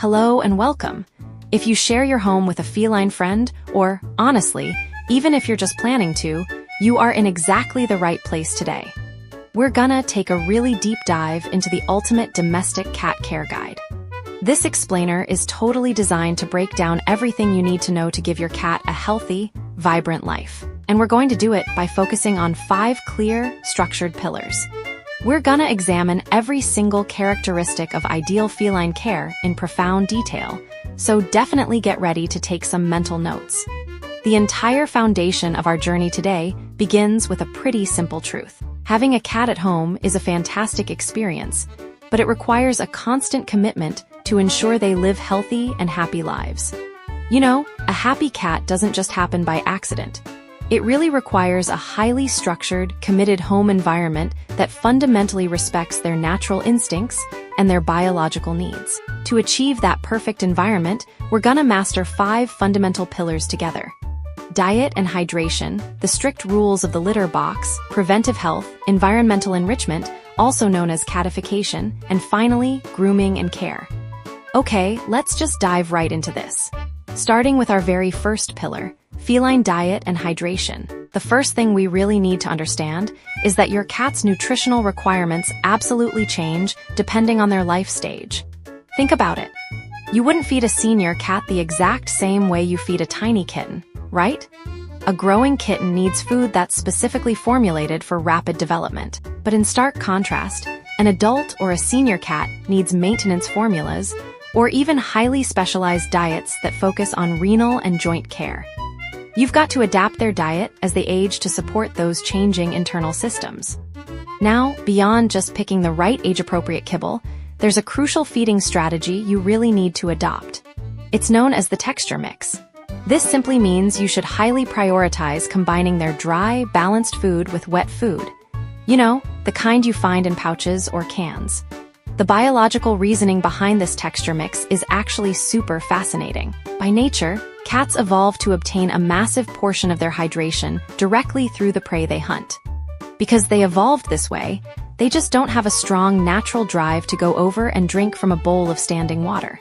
Hello and welcome. If you share your home with a feline friend, or, honestly, even if you're just planning to, you are in exactly the right place today. We're gonna take a really deep dive into the ultimate domestic cat care guide. This explainer is totally designed to break down everything you need to know to give your cat a healthy, vibrant life. And we're going to do it by focusing on 5 clear, structured pillars. We're gonna examine every single characteristic of ideal feline care in profound detail, so definitely get ready to take some mental notes. The entire foundation of our journey today begins with a pretty simple truth. Having a cat at home is a fantastic experience, but it requires a constant commitment to ensure they live healthy and happy lives. You know, a happy cat doesn't just happen by accident. It really requires a highly structured, committed home environment that fundamentally respects their natural instincts and their biological needs. To achieve that perfect environment, we're gonna master 5 fundamental pillars together. Diet and hydration, the strict rules of the litter box, preventive health, environmental enrichment, also known as catification, and finally, grooming and care. Okay, let's just dive right into this. Starting with our very first pillar, feline diet and hydration. The first thing we really need to understand is that your cat's nutritional requirements absolutely change depending on their life stage. Think about it. You wouldn't feed a senior cat the exact same way you feed a tiny kitten, right? A growing kitten needs food that's specifically formulated for rapid development. But in stark contrast, an adult or a senior cat needs maintenance formulas or even highly specialized diets that focus on renal and joint care. You've got to adapt their diet as they age to support those changing internal systems. Now, beyond just picking the right age-appropriate kibble, there's a crucial feeding strategy you really need to adopt. It's known as the texture mix. This simply means you should highly prioritize combining their dry, balanced food with wet food. You know, the kind you find in pouches or cans. The biological reasoning behind this texture mix is actually super fascinating. By nature, cats evolved to obtain a massive portion of their hydration directly through the prey they hunt. Because they evolved this way, they just don't have a strong natural drive to go over and drink from a bowl of standing water.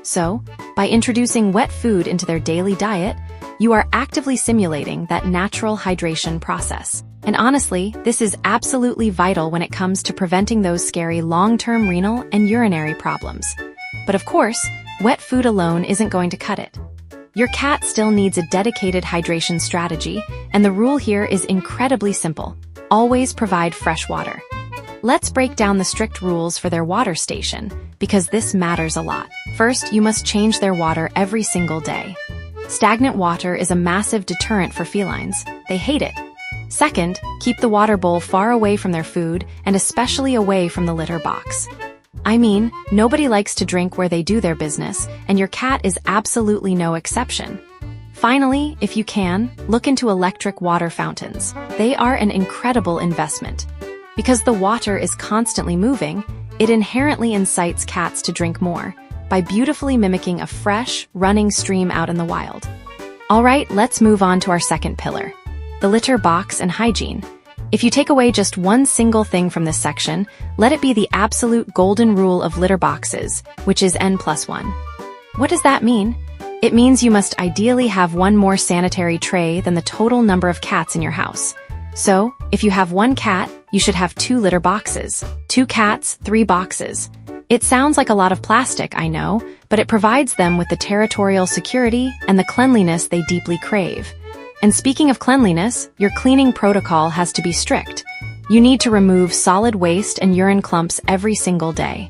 So, by introducing wet food into their daily diet, you are actively simulating that natural hydration process. And honestly, this is absolutely vital when it comes to preventing those scary long-term renal and urinary problems. But of course, wet food alone isn't going to cut it. Your cat still needs a dedicated hydration strategy, and the rule here is incredibly simple. Always provide fresh water. Let's break down the strict rules for their water station, because this matters a lot. First, you must change their water every single day. Stagnant water is a massive deterrent for felines. They hate it. Second, keep the water bowl far away from their food and especially away from the litter box. I mean, nobody likes to drink where they do their business, and your cat is absolutely no exception. Finally, if you can, look into electric water fountains. They are an incredible investment. Because the water is constantly moving, it inherently incites cats to drink more, by beautifully mimicking a fresh, running stream out in the wild. Alright, let's move on to our second pillar. The litter box and hygiene. If you take away just one single thing from this section, let it be the absolute golden rule of litter boxes, which is N+1. What does that mean? It means you must ideally have one more sanitary tray than the total number of cats in your house. So, if you have 1 cat, you should have 2 litter boxes. 2 cats, 3 boxes. It sounds like a lot of plastic, I know, but it provides them with the territorial security and the cleanliness they deeply crave. And speaking of cleanliness, your cleaning protocol has to be strict. You need to remove solid waste and urine clumps every single day.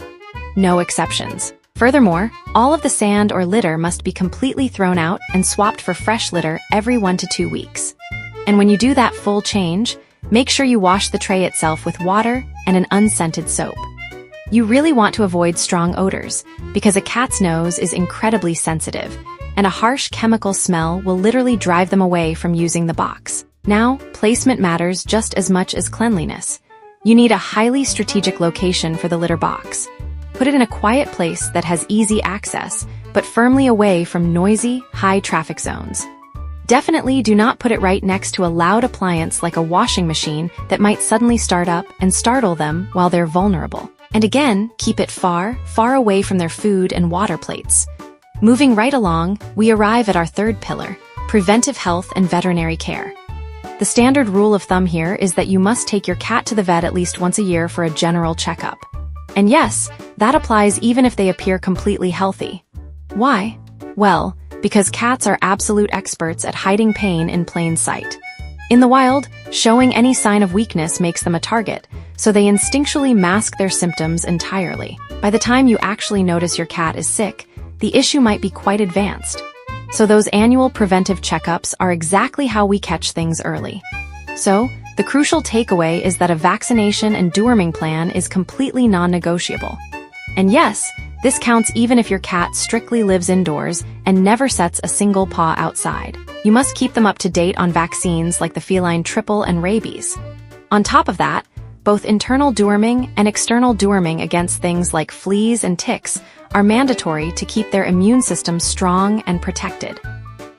No exceptions. Furthermore, all of the sand or litter must be completely thrown out and swapped for fresh litter every 1 to 2 weeks. And when you do that full change, make sure you wash the tray itself with water and an unscented soap. You really want to avoid strong odors, because a cat's nose is incredibly sensitive, and a harsh chemical smell will literally drive them away from using the box. Now, placement matters just as much as cleanliness. You need a highly strategic location for the litter box. Put it in a quiet place that has easy access, but firmly away from noisy, high-traffic zones. Definitely do not put it right next to a loud appliance like a washing machine that might suddenly start up and startle them while they're vulnerable. And again, keep it far, far away from their food and water plates. Moving right along, we arrive at our third pillar, preventive health and veterinary care. The standard rule of thumb here is that you must take your cat to the vet at least once a year for a general checkup. And yes, that applies even if they appear completely healthy. Why? Well, because cats are absolute experts at hiding pain in plain sight. In the wild, showing any sign of weakness makes them a target, so they instinctually mask their symptoms entirely. By the time you actually notice your cat is sick, the issue might be quite advanced. So those annual preventive checkups are exactly how we catch things early. So, the crucial takeaway is that a vaccination and deworming plan is completely non-negotiable. And yes, this counts even if your cat strictly lives indoors and never sets a single paw outside. You must keep them up to date on vaccines like the feline triple and rabies. On top of that, both internal deworming and external deworming against things like fleas and ticks are mandatory to keep their immune system strong and protected.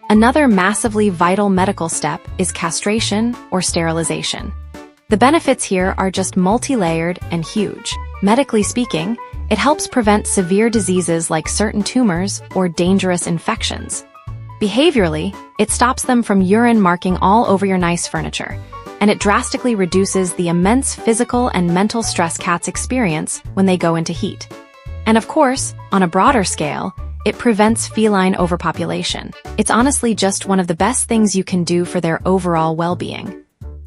Another massively vital medical step is castration or sterilization. The benefits here are just multi-layered and huge. Medically speaking, it helps prevent severe diseases like certain tumors or dangerous infections. Behaviorally, it stops them from urine marking all over your nice furniture, and it drastically reduces the immense physical and mental stress cats experience when they go into heat. And of course, on a broader scale, it prevents feline overpopulation. It's honestly just one of the best things you can do for their overall well-being.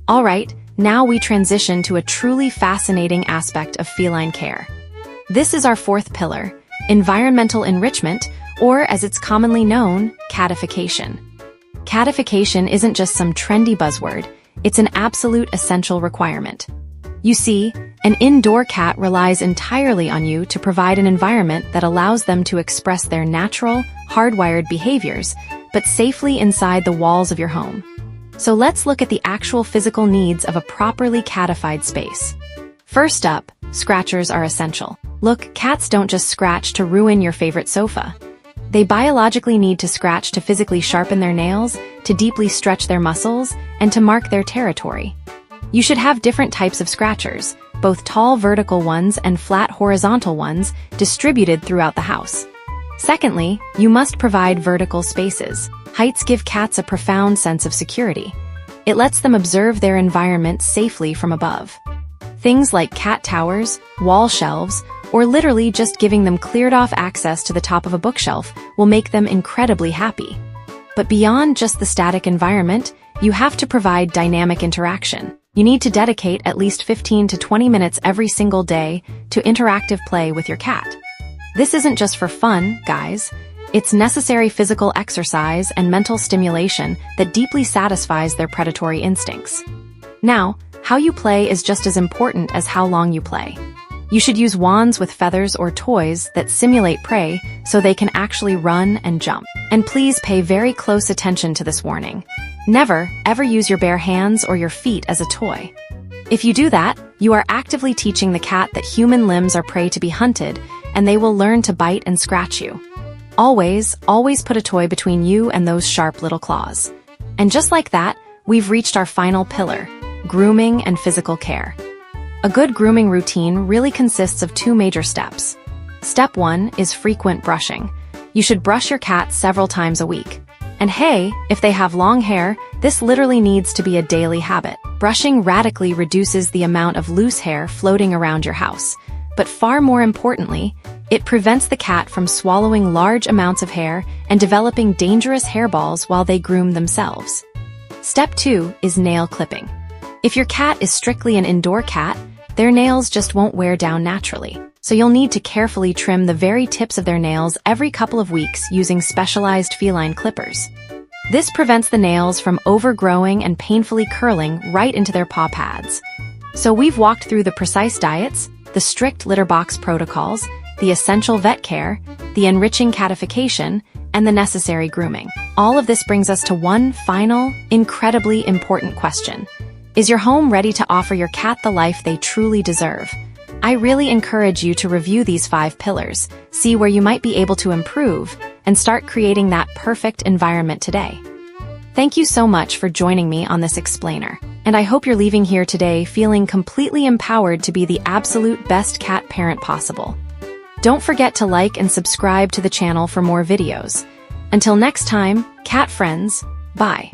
All right, now we transition to a truly fascinating aspect of feline care. This is our fourth pillar, environmental enrichment, or as it's commonly known, catification. Catification isn't just some trendy buzzword, it's an absolute essential requirement. You see, an indoor cat relies entirely on you to provide an environment that allows them to express their natural, hardwired behaviors, but safely inside the walls of your home. So let's look at the actual physical needs of a properly catified space. First up, scratchers are essential. Look, cats don't just scratch to ruin your favorite sofa. They biologically need to scratch to physically sharpen their nails, to deeply stretch their muscles, and to mark their territory. You should have different types of scratchers, both tall vertical ones and flat horizontal ones, distributed throughout the house. Secondly, you must provide vertical spaces. Heights give cats a profound sense of security. It lets them observe their environment safely from above. Things like cat towers, wall shelves, or literally just giving them cleared-off access to the top of a bookshelf will make them incredibly happy. But beyond just the static environment, you have to provide dynamic interaction. You need to dedicate at least 15 to 20 minutes every single day to interactive play with your cat. This isn't just for fun, guys. It's necessary physical exercise and mental stimulation that deeply satisfies their predatory instincts. Now, how you play is just as important as how long you play. You should use wands with feathers or toys that simulate prey so they can actually run and jump. And please pay very close attention to this warning. Never, ever use your bare hands or your feet as a toy. If you do that, you are actively teaching the cat that human limbs are prey to be hunted, and they will learn to bite and scratch you. Always, always put a toy between you and those sharp little claws. And just like that, we've reached our final pillar, grooming and physical care. A good grooming routine really consists of two major steps. Step 1 is frequent brushing. You should brush your cat several times a week. And hey, if they have long hair, this literally needs to be a daily habit. Brushing radically reduces the amount of loose hair floating around your house. But far more importantly, it prevents the cat from swallowing large amounts of hair and developing dangerous hairballs while they groom themselves. Step 2 is nail clipping. If your cat is strictly an indoor cat, their nails just won't wear down naturally. So you'll need to carefully trim the very tips of their nails every couple of weeks using specialized feline clippers. This prevents the nails from overgrowing and painfully curling right into their paw pads. So we've walked through the precise diets, the strict litter box protocols, the essential vet care, the enriching catification, and the necessary grooming. All of this brings us to one final, incredibly important question. Is your home ready to offer your cat the life they truly deserve? I really encourage you to review these 5 pillars, see where you might be able to improve, and start creating that perfect environment today. Thank you so much for joining me on this explainer. And and I hope you're leaving here today feeling completely empowered to be the absolute best cat parent possible. Don't forget to like and subscribe to the channel for more videos. Until next time, cat friends, bye.